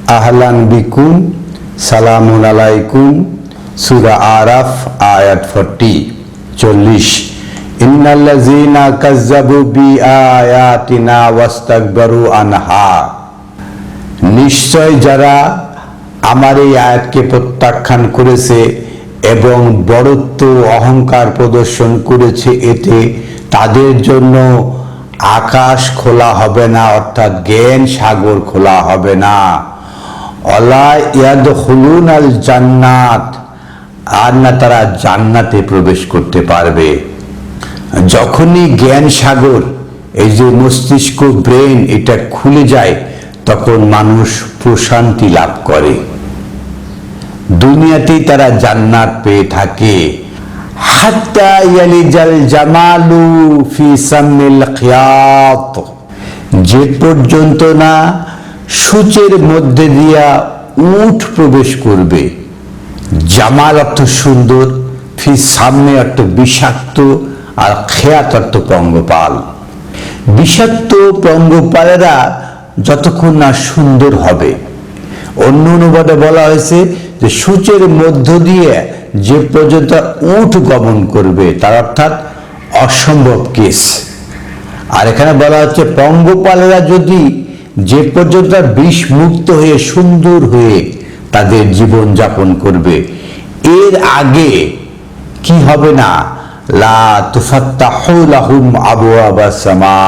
আহলান বিকুম, সালামুন আলাইকুম। সূরা আরাফ আয়াত 40। ইন্নাল্লাযীনা কাযযাবু বিআয়াতিনা ওয়াস্তাকবারু আনহা, নিশ্চয় যারা আমার এই আয়াতকে প্রত্যাখ্যান করেছে এবং বড়ত্ব অহংকার প্রদর্শন করেছে, এতে তাদের জন্য আকাশ খোলা হবে না, অর্থাৎ জ্ঞান সাগর খোলা হবে না। অলা ইয়াদখুলুনাল জান্নাত, আর না তারা জান্নাতে প্রবেশ করতে পারবে। যখনই জ্ঞান সাগর, এই যে মস্তিষ্ক ব্রেন, এটা খুলে যায়, তখন মানুষ প্রশান্তি লাভ করে, দুনিয়াতেই তারা জান্নাত পেয়ে থাকে। হাত্তা ইয়ালিজাল জামালু ফি সামিল খিয়াত, যে পর্যন্ত না সূচের মধ্যে দিয়া উট প্রবেশ করবে। জামাল অর্থ সুন্দর, ফি সামনে অর্থ বিষাক্ত, আর খেয়াত অর্থ পঙ্গপাল। বিষাক্ত পঙ্গপালেরা যতক্ষণ না সুন্দর হবে, অন্য অনুবাদে বলা হয়েছে যে সূচের মধ্য দিয়ে যে পর্যন্ত উট গমন করবে, তার অর্থাৎ অসম্ভব কেস। আর এখানে বলা হচ্ছে পঙ্গপালেরা যদি যে পর্যন্ত বিষ মুক্ত হয়ে সুন্দর হয়ে তাদের জীবন যাপন করবে, এর আগে কি হবে না, লা তুফাত্তাহু লাহুম আবওয়াবাস সামা,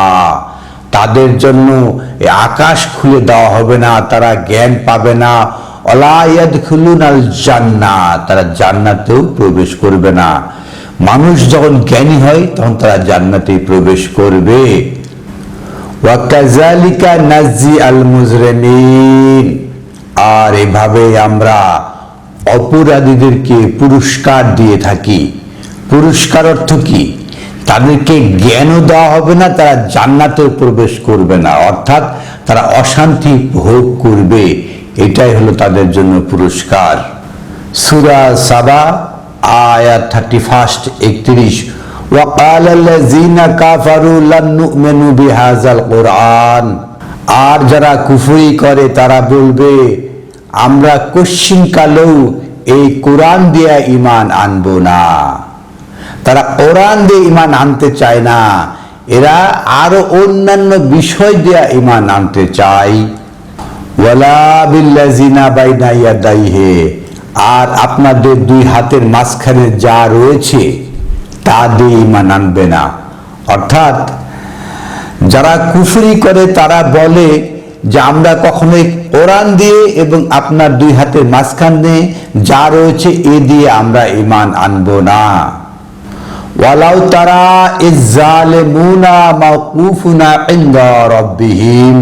তাদের জন্য আকাশ খুলে দেওয়া হবে না, তারা জ্ঞান পাবে না। অলা ইয়াদখুলুনাল জান্নাত, তারা জান্নাতেও প্রবেশ করবে না। মানুষ যখন জ্ঞানী হয় তখন তারা জান্নাতে প্রবেশ করবে। ওয়া কাযালিকা নাজি আল মুজরিমিন, আর এভাবে আমরা অপরাধীদেরকে পুরস্কার দিয়ে থাকি। পুরস্কার অর্থ কি? তাদেরকে জ্ঞানও দেওয়া হবে না, তারা জান্নাতেও প্রবেশ করবে না, অর্থাৎ তারা অশান্তি ভোগ করবে। এটাই হলো তাদের জন্য পুরস্কার। সূরা সাবা আয়াত 31 31। ওয়া ক্বালাল্লাযীনা কাফারু লান নু'মিনু বিহাযাল কুরআন, আর যারা কুফরি করে তারা বলবে আমরা কশ্চিনকালেও এই কোরআন দিয়ে ঈমান আনবো না। তারা কোরআন দিয়ে ঈমান আনতে চায় না, এরা আরো অন্যান্য বিষয় দিয়ে ঈমান আনতে চায়। ওয়ালা বিল্লাযিনা বাইনা ইয়াদাইহি, আর আপনাদের দুই হাতের মাঝখানে যা রয়েছে তা দিয়ে ঈমান আনবে না। অর্থাৎ যারা কুফরি করে তারা বলে যে আমরা কখনোই কোরআন দিয়ে এবং আপনার দুই হাতের মাঝখানে যা রয়েছে এ দিয়ে আমরা ঈমান আনবো না। ওয়ালাউ তারা ইয যালিমুনা মাওকুফুনা ইনদা রাব্বিহিম,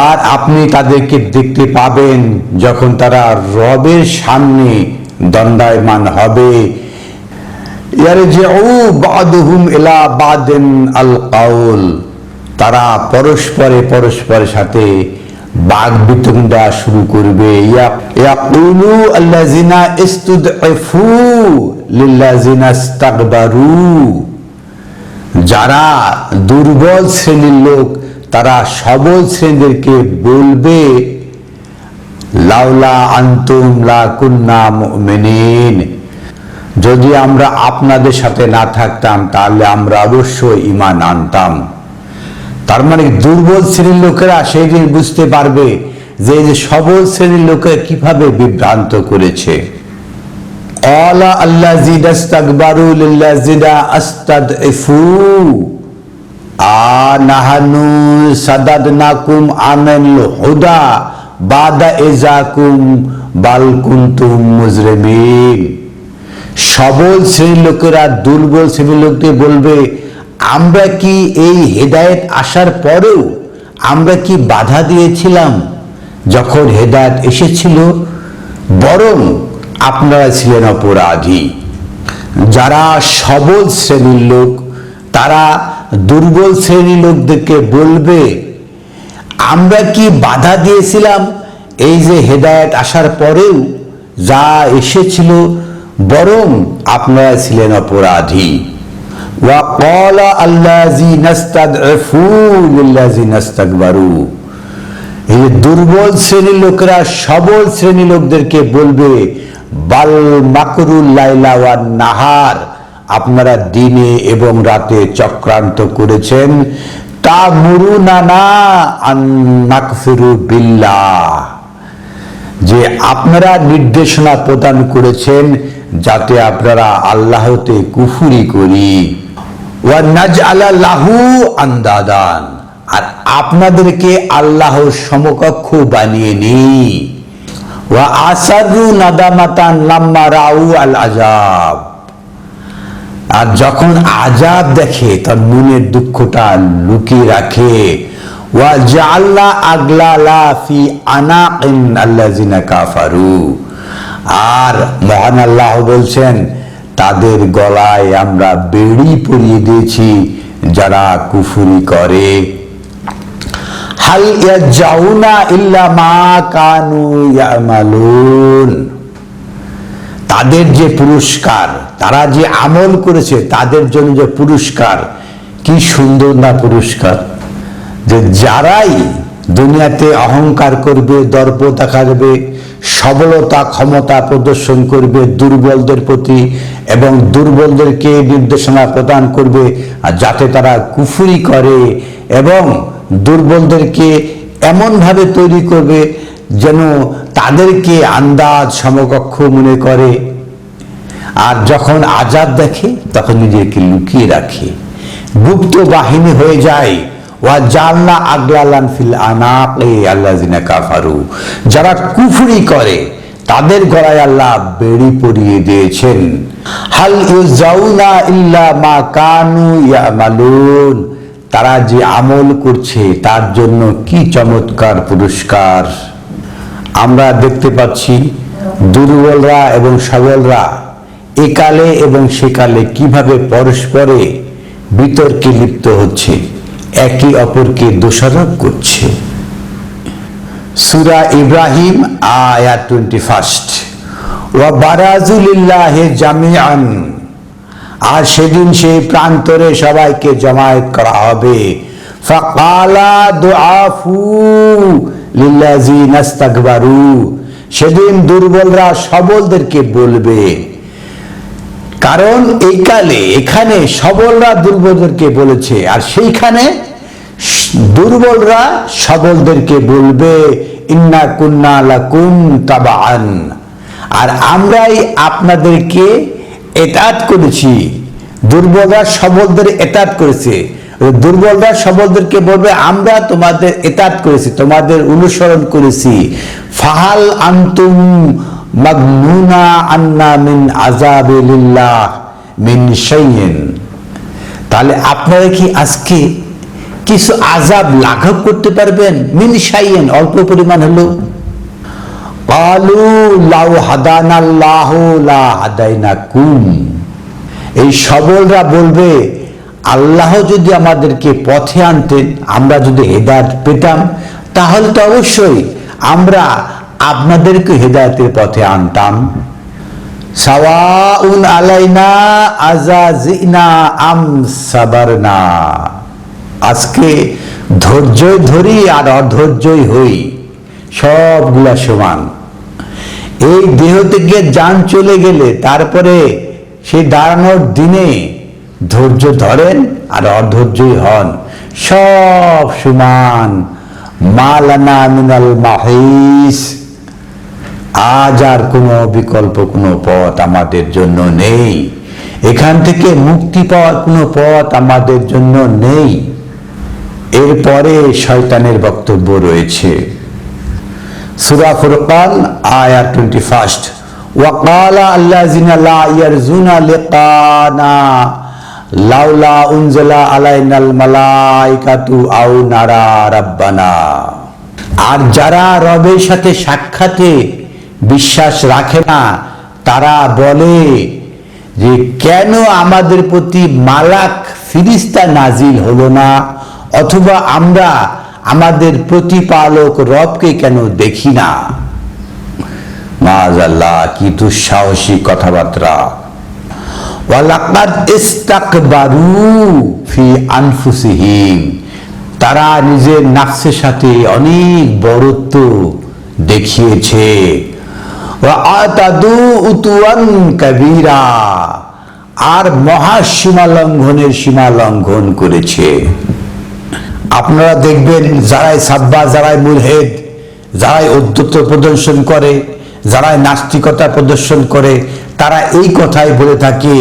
আর আপনি তাদেরকে দেখতে পাবেন যখন তারা রবের সামনে দণ্ডায়মান হবে। ইয়ারজিউ বাদুহুম ইলা বাদিন আল কাউল, তারা পরস্পরের সাথে বাগ বিতণ্ডা শুরু করবে। ইয়াকুলু আল্লাযিনা ইস্তুদঈফু লিল্লাযিনা ইস্তাকবারু, যারা দুর্বল শ্রেণীর লোক তারা সবল শ্রেণীদেরকে বলবে লাউলা আনতুম লা কুন্না মুমিনিন, যদি আমরা আপনাদের সাথে না থাকতাম তাহলে আমরা অবশ্যই ঈমান আনতাম। তার মানে দুর্বল শ্রেণীর লোকেরা সেই দিন বুঝতে পারবে যে সবল শ্রেণীর লোকেরা কিভাবে বিভ্রান্ত করেছে। ক্বালা আল্লাযীনা ইস্তাকবারু লিল্লাযীনা ইস্তাদঈফু আনাহানু সাদাদনাকুম আনাল হুদা বাদা ইযাকুম বাল কুনতুম মুজরিমিন, সবল শ্রেণীর লোকেরা দুর্বল শ্রেণীর লোকদের বলবে আমরা কি এই হেদায়েত আসার পরেও আমরা কি বাধা দিয়েছিলাম যখন হেদায়েত এসেছিল? বরং আপনারা ছিলেন অপরাধী। যারা সবল শ্রেণীর লোক তারা দুর্বল শ্রেণীর লোকদেরকে বলবে আমরা কি বাধা দিয়েছিলাম এই যে হেদায়েত আসার পরেও যা এসেছিল, বরং আপনারা ছিলেন অপরাধী। ওয়া ক্বালা আল্লাযীনা ইস্তাদঈফু লিল্লাযীনা ইস্তাকবারু, এই যে দুর্বল শ্রেণীর লোকেরা সবল শ্রেণীর লোকদেরকে বলবে, বাল মাকরুল লাইলা ওয়ান নাহার, আপনারা দিনে এবং রাতে চক্রান্ত করেছেন, তা'মুরুনানা আন নাকফিরু বিল্লাহ, যে আপনারা নির্দেশনা প্রদান করেছেন যাতে আপনারা আল্লাহতে কুফরি করি, ওয়া নাজআলা লাহু আন্দাদান, আর আপনাদেরকে আল্লাহর সমকক্ষ বানিয়ে নিই, ওয়া আসারু নাদামাতান লাম্মা রাউ আল আযাব, আর যখন আযাব দেখে তার মনের দুঃখটা লুকিয়ে রাখে, ওয়া জাআলনা আগলালা ফি আনাকিন আল্লাযিনা কাফারু, আর মহান আল্লাহ বলছেন তাদের গলায় আমরা বেড়ি পরিয়ে দিয়েছি যারা কুফরি করে। হাল ইয়াজাউনা ইল্লা মা কানু ইয়ামালুন, তাদের যে পুরস্কার, তারা যে আমল করেছে তাদের জন্য যে পুরস্কার, কি সুন্দর না পুরস্কার, যে যারাই দুনিয়াতে অহংকার করবে, দর্প দেখাবে, সবলতা ক্ষমতা প্রদর্শন করবে দুর্বলদের প্রতি এবং দুর্বলদেরকে নির্দেশনা প্রদান করবে আর যাতে তারা কুফরি করে, এবং দুর্বলদেরকে এমনভাবে তৈরি করবে যেন তাদেরকে আন্দাজ সমকক্ষ মনে করে, আর যখন আযাব দেখে তখন নিজেকে লুকিয়ে রাখে, গুপ্ত বাহিনী হয়ে যায়। ওয়া জাআলনা আগলালান ফিল আনাকি আল্লাযিনা কাফারু, যারা কুফরি করে তাদের গলায় আল্লাহ বেড়ি পরিয়ে দিয়েছেন। হাল ইউজাউনা ইল্লা মা কানু ইয়ামালুন, তারা যে আমল করছে তার জন্য কি চমৎকার পুরস্কার। আমরা দেখতে পাচ্ছি দুর্বলরা এবং সবলরা একালে এবং সেকালে কিভাবে পরস্পরে বিতর্কে লিপ্ত হচ্ছে, একে অপরকে দোষারোপ করছে। সূরা ইব্রাহিম আয়াত 21, ওয়া বারাজু লিল্লাহি জামিআন, আর সেদিন সেই প্রান্তরে সবাইকে জমায়েত করা হবে। ফাকালা দুআফু লিল্লাযিনা ইস্তাকবারু, সেদিন দুর্বলরা সবলদেরকে বলবে, কারণ এই কালে এখানে সবলরা দুর্বলদেরকে বলেছে আর সেইখানে দুর্বলরা সবলদেরকে বলবে, ইন্না কুন্না লাকুম তাবাআন, আর আমরাই আপনাদেরকে এতাত করেছি। দুর্বলরা সবলদের এতাত করেছে, দুর্বলরা সবলদেরকে বলবে আমরা তোমাদের এতাত করেছি, তোমাদের অনুসরণ করেছি। ফাহাল আনতুম মাগনুনা আন্না মিন আযাবিল্লাহ মিন শাইইন, তাহলে আপনারা কি আজকে কিছু আযাব লাঘব করতে পারবেন? মিন শাইইন, অল্প পরিমাণ হলো। ক্বালু লাউ হাদানাল্লাহু লা হাদাইনাকুম, এই সবলরা বলবে আল্লাহ যদি আমাদেরকে পথে আনতেন, আমরা যদি হেদায়েত পেতাম তাহলে তো অবশ্যই আমরা আপনাদেরকে হেদায়েতের পথে আনতাম। সাওয়াউন আলাইনা আযাজিনা আম সাবারনা, আজকে ধৈর্যই ধরি আর অধৈর্যই হই, সবগুলা সমান। এই দেহ থেকে জান চলে গেলে তারপরে সেই দাঁড়ানোর দিনে ধৈর্য ধরেন আর অধৈর্যই হন, সব সমান। মালানা মিনাল মাহিস, আজ আর কোনো বিকল্প কোনো পথ আমাদের জন্য নেই, এখান থেকে মুক্তি পাওয়ার কোনো পথ আমাদের জন্য নেই। এরপরে শয়তানের বক্তব্য রয়েছে। সূরা ফুরকান আয়াত 21, ওয়া ক্বালা আল্লাযিনা লা ইয়ারজুনা লিকানা লাউলা উনজিলা আলাইনাল মালাইকাতু আও নারা রাব্বানা, আর যারা রবের সাথে সাক্ষাতে বিশ্বাস রাখে না তারা বলে যে কেন আমাদের প্রতি মালাক ফিরিস্তা নাজিল হলো না, অথবা আমরা আমাদের প্রতিপালক রবকে কেন দেখি না। মাআযাল্লাহ, কি দুঃসাহসী কথাবার্তা। ওয়ালাকাদ ইস্তাকবারু ফি আনফুসিহিম, তারা নিজের নাফসের সাথে অনেক বড়ত্ব দেখিয়েছে। ওয়াতাদু উতুয়ান কাবীরা, আর মহা সীমা লঙ্ঘনের সীমা লঙ্ঘন করেছে। আপনারা দেখবেন যারাই সাব্বা, যারাই মুলহিদ, যারাই ঔদ্ধত্য প্রদর্শন করে, যারাই নাস্তিকতা প্রদর্শন করে, তারা এই কথাই বলে থাকে,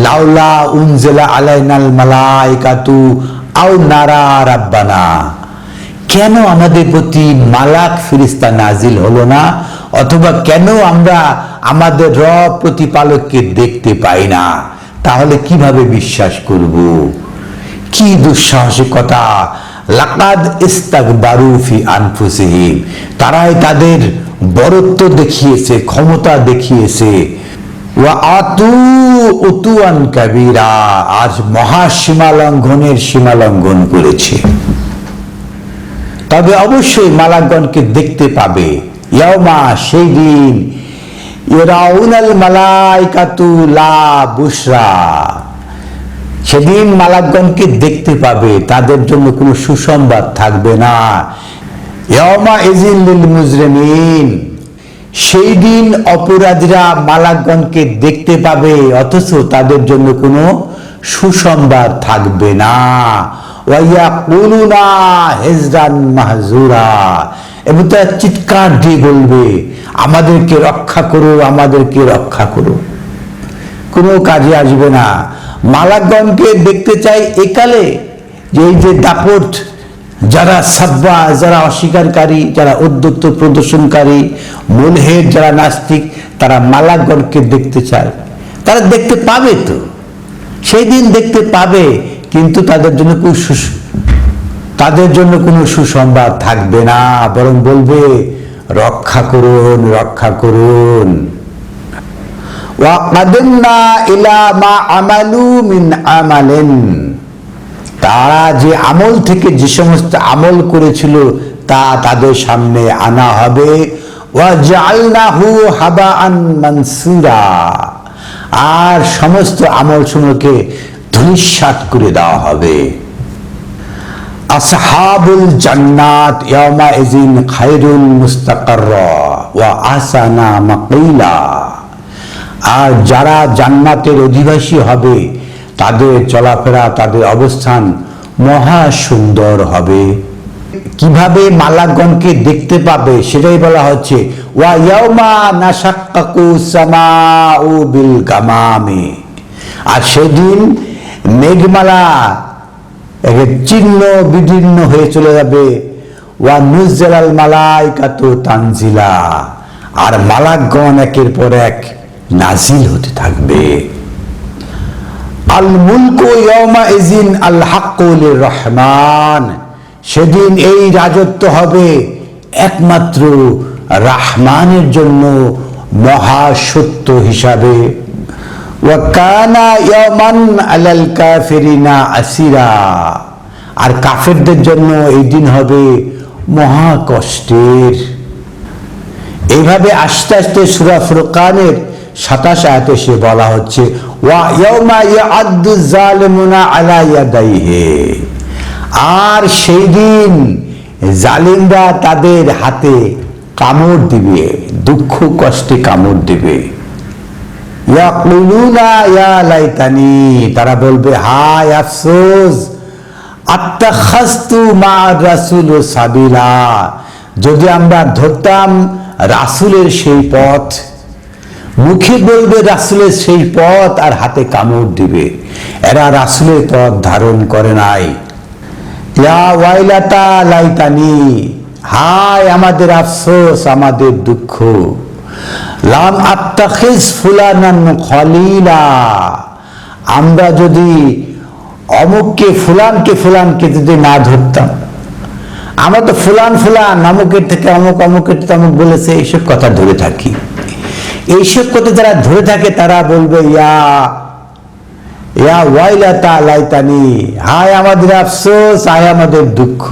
লাউলা উনজিলা আলাইনাল মালাইকাতু আও নারা রাব্বানা, কেন আমাদের প্রতি মালাক ফেরেশতা নাজিল হলো না, অথবা কেন আমরা আমাদের রব প্রতিপালককে দেখতে পাই না, তাহলে কিভাবে বিশ্বাস করব? কি দুঃসাহসিকতা! লাকাদ ইস্তাকবারু ফি আনফুসিহিম, তারাই তাদের বড়ত্ব দেখিয়েছে, ক্ষমতা দেখিয়েছে। ওয়া আতু উতুয়ান কাবীরা, আজ মহা সীমা লঙ্ঘনের সীমা লঙ্ঘন করেছে। তবে অবশ্যই মালাকগণকে দেখতে পাবে। ইয়াউমা, সেই দিন, ইয়ারাউনাল মালাইকাতু লা বুশরা, সেদিন মালাকগণকে দেখতে পাবে, তাদের জন্য কোনো সুসংবাদ থাকবে না। ইয়াউমা ইযিল লিল মুজরিমিন, সেই দিন অপরাধীরা মালাকগণকে দেখতে পাবে, অথচ তাদের জন্য কোনো সুসংবাদ থাকবে না। ওয়া ইয়াকুলুনা হিজরান মাহজুরা, এবং তারা চিৎকার দিয়ে বলবে, আমাদেরকে রক্ষা করো, আমাদেরকে রক্ষা করো। কোনো কাজে আসবে না। মালাকগণকে দেখতে চাই একালে, যে এই যে দাপট, যারা সাব্বা, যারা অস্বীকারী, যারা ঔদ্ধত্য প্রদর্শনকারী, মুলহিদ, যারা নাস্তিক, তারা মালাকগণকে দেখতে চায়। তারা দেখতে পাবে, তো সেই দিন দেখতে পাবে, কিন্তু তাদের জন্য কোনো সুসংবাদ থাকবে না, বরং বলবে, রক্ষা করুন, রক্ষা করুন। ওয়া কাদামনা ইলা মা আমালু মিন আমালিন, তারা যে আমল থেকে যে সমস্ত আমল করেছিল তা তাদের সামনে আনা হবে। ওয়া জাআলনাহু হাবাআন মানসুরা, আর সমস্ত আমল সমূহকে ধূলিসাৎ করে দেওয়া হবে। আসহাবুল জান্নাত ইয়াউমা ইযিন খায়রুন মুস্তাকাররা ওয়া আহসানা মাকিলা, আর যারা জান্নাতের অধিবাসী হবে তাদের চলাফেরা, তাদের অবস্থান মহা সুন্দর হবে। কিভাবে মালাকগণকে দেখতে পাবে সেটাই বলা হচ্ছে, ওয়া ইয়াউমা নাশাক্কাকু সামাউ বিল গামামি, আর সেদিন মেঘমালা চিহ্ন বিদীর্ণ হয়ে চলে যাবে। ওয়া নুজিলাল মালাইকাতু তানজিলা, আর মালাকগণ একের পর এক নাজিল হতে থাকবে। আল মুলকু ইয়াউমা ইযিন আল হাক্কু লির রহমান, সেদিন এই রাজত্ব হবে একমাত্র রহমানের জন্য মহা সত্য হিসাবে। ওয়া কানা ইয়ামান আলাল কাফিরিনা আসিরা, আর কাফেরদের জন্য এই দিন হবে মহা কষ্টের। এইভাবে আস্তে আস্তে সূরা ফুরকানের 27 আয়াতে সে বলা হচ্ছে, ওয়া ইয়াউমা ইয়া'আদ্দু যালিমুনা আলা ইয়াদাইহি, আর সেই দিন জালিমরা তাদের হাতে কামড় দিবে, দুঃখ কষ্টে কামড় দিবে। ইয়াকুলুনা ইয়া লাইতানি, তারা বলবে, হায় আফসোস, আত্তাখাযতু মা রাসূল সাবিলা, যদি আমরা ধরতাম রাসূলের সেই পথ। মুখে বলবে রাসূলের সেই পথ, আর হাতে কামড় দিবে। এরা রাসূলের পথ ধারণ করে নাই। ইয়া ওয়াইলাতা লাইতানি, হায় আমাদের আফসোস, আমাদের দুঃখ। লাম আত্তাখিজ ফুলানান খলিলা, আমরা যদি অমুককে ফুলানকে যদি না ধরতাম, আমরা তো ফুলান অমুকের থেকে অমুক, অমুকের থেকে অমুক বলেছে, এইসব কথা ধরে থাকি। এইসব কথা যারা ধরে থাকে তারা বলবে, ইয়া ওয়াইলাতা লাইতানি, হায় আমাদের আফসোস, হায় আমাদের দুঃখ।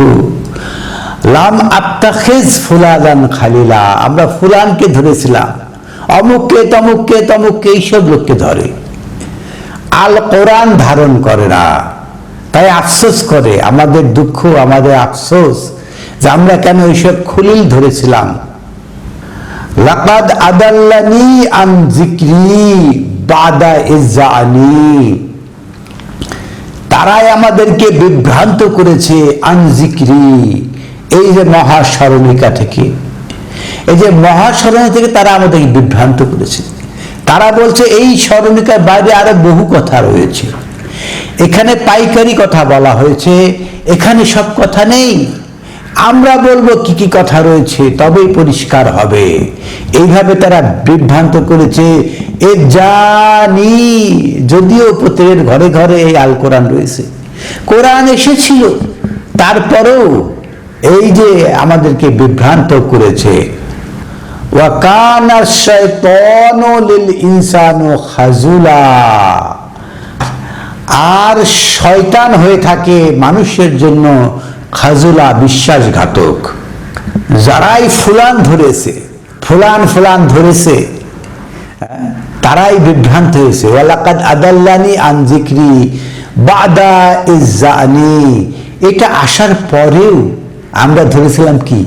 লাম আত্তাখিজ ফুলানান খালিলা, আমরা ফুলানকে ধরেছিলাম, অমুককে তমুককে এইসব লোককে ধরে, আল কোরআন ধারণ করে না। তাই আফসোস করে, আমাদের দুঃখ, আমাদের আফসোস যে আমরা কেন এইসব খলিল ধরেছিলাম। লাকাদ আদাল্লানি আন যিকরি বাদা ইজ্জানি, তারাই আমাদেরকে বিভ্রান্ত করেছে আন যিকরি, এই যে মহাস্মরণিকা থেকে, এই যে মহাস্মরণিকা থেকে তারা আমাদেরকে বিভ্রান্ত করেছে। তারা বলছে এই স্মরণিকার বাইরে আরো বহু কথা রয়েছে, এখানে পাইকারি কথা বলা হয়েছে, এখানে সব কথা নেই, আমরা বলবো কি কি কথা রয়েছে তবেই পরিষ্কার হবে। এইভাবে তারা বিভ্রান্ত করেছে। এ জানি, যদিও প্রত্যেকের ঘরে ঘরে এই আল কোরআন রয়েছে, কোরআন এসেছিল, তারপরেও এই যে আমাদেরকে বিভ্রান্ত করেছে। ওয়া কানা শাইতানু লিল ইনসানু খাজুলা, আর শয়তান হয়ে থাকে মানুষের জন্য খাজুলা, বিশ্বাসঘাতক। যারাই ফুলান ধরেছে, ফুলান ফুলান ধরেছে, তারাই বিভ্রান্ত হয়েছে। ওয়ালাকাদ আদাল্লানি আন যিকরি বাদা ইজ্জানি, এটা আসার পরেও আমরা ধরেছিলাম কি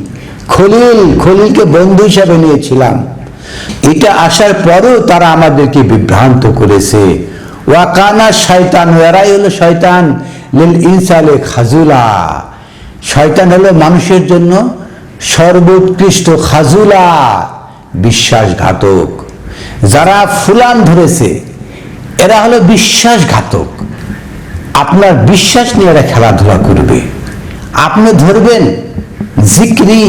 খলিল, খলিলকে বন্ধু হিসাবে নিয়েছিলাম, এটা আসার পরেও তারা আমাদেরকে বিভ্রান্ত করেছে। ওয়া কানা শয়তান, এরাই হলো শয়তান, লিল ইনসানি খাজুলা, শয়তান হলো মানুষের জন্য সর্বোৎকৃষ্ট খাজুলা, বিশ্বাসঘাতক। যারা ফুলান ধরেছে এরা হলো বিশ্বাসঘাতক। আপনার বিশ্বাস নিয়ে এরা খেলাধুলা করবে। আপনি ধরবেন যিকরি,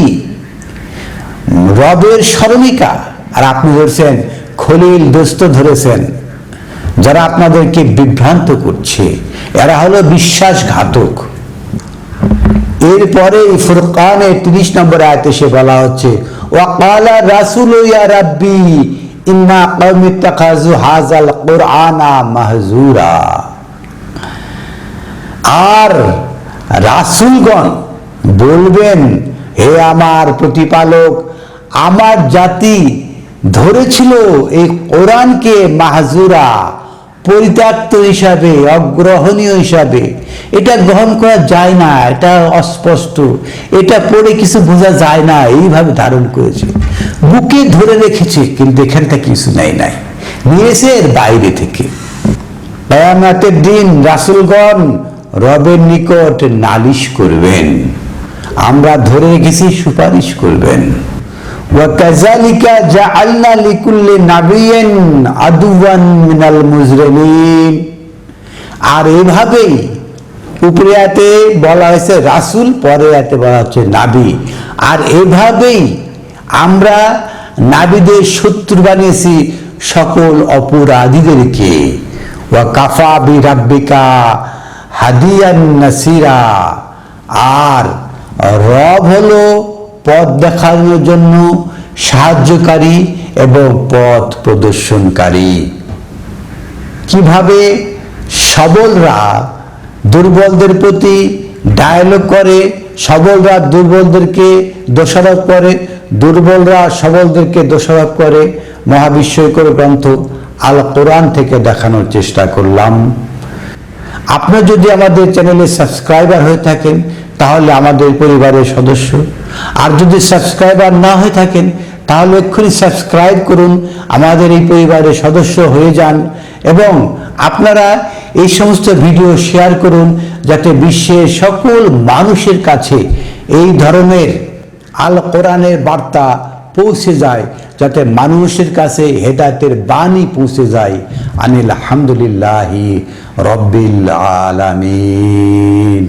রবের স্মরণিকা, আর আপনি ধরছেন খলিল, দোস্ত ধরেছেন। যারা আপনাদেরকে বিভ্রান্ত করছে এরা হলো বিশ্বাসঘাতক। এরপরে ফুরকানে 30 নম্বর আয়াতে সে বলা হচ্ছে ওয়াকালা রাসূলু ইয়া রাব্বি ইন্না কওমি ইত্তাখাযু হাযাল কুরআনা মাহজুরা, আর রাসূলগণ বলবেন হে আমার প্রতিপালক, আমার জাতি ধরেছিল এই কোরআনকে মাহজুরা, পরিত্যক্ত হিসাবে, অগ্রহণীয় হিসাবে, এটা গ্রহণ করা যায় না, এটা অস্পষ্ট, এটা পড়ে কিছু বোঝা যায় না, এইভাবে ধারণ করেছে, বুকে ধরে রেখেছে, কিন্তু এখানটা কিছু নেই, নিয়েছে এর বাইরে থেকে। কিয়ামতের দিন রাসূলগণ রবের নিকট নালিশ করবেন, আমরা ধরে রেখেছি, সুপারিশ করবেন। وَكَذَلِكَ جَعَلْنَا لِكُلِّ نَبِيٍّ عَدُوًّا مِنَ الْمُجْرِمِينَ, আর এভাবেই উপরে আয়াতে বলা হয়েছে রাসূল, পরে আয়াতে বলা হচ্ছে নাবী, আর এভাবেই আমরা নাবীদের শত্রু বানিয়েছি সকল অপরাধীদেরকে। ওয়া কাফা বিরাব্বিকা হাদিয়ান নাসিরা, আর রব হলো পথ দেখানোর জন্য সাহায্যকারী এবং পথ প্রদর্শনকারী। কিভাবে সবলরা দুর্বলদের প্রতি ডায়ালগ করে, সবলরা দুর্বলদেরকে দোষারোপ করে, দুর্বলরা সবলদেরকে দোষারোপ করে, মহাবিস্ময়কর গ্রন্থ আল কোরআন থেকে দেখানোর চেষ্টা করলাম। আপনারা যদি আমাদের চ্যানেলে সাবস্ক্রাইবার হয়ে থাকেন তাহলে আমাদের পরিবারের সদস্য, আর যদি সাবস্ক্রাইবার না হয়ে থাকেন তাহলে এক্ষুনি সাবস্ক্রাইব করুন, আমাদের এই পরিবারের সদস্য হয়ে যান, এবং আপনারা এই সমস্ত ভিডিও শেয়ার করুন যাতে বিশ্বের সকল মানুষের কাছে এই ধরনের আল কোরআনের বার্তা পৌঁছে যায়, যাতে মানুষের কাছে হেদায়েতের বাণী পৌঁছে যায়। আনিল হামদুলিল্লাহি রব্বিল আলামিন।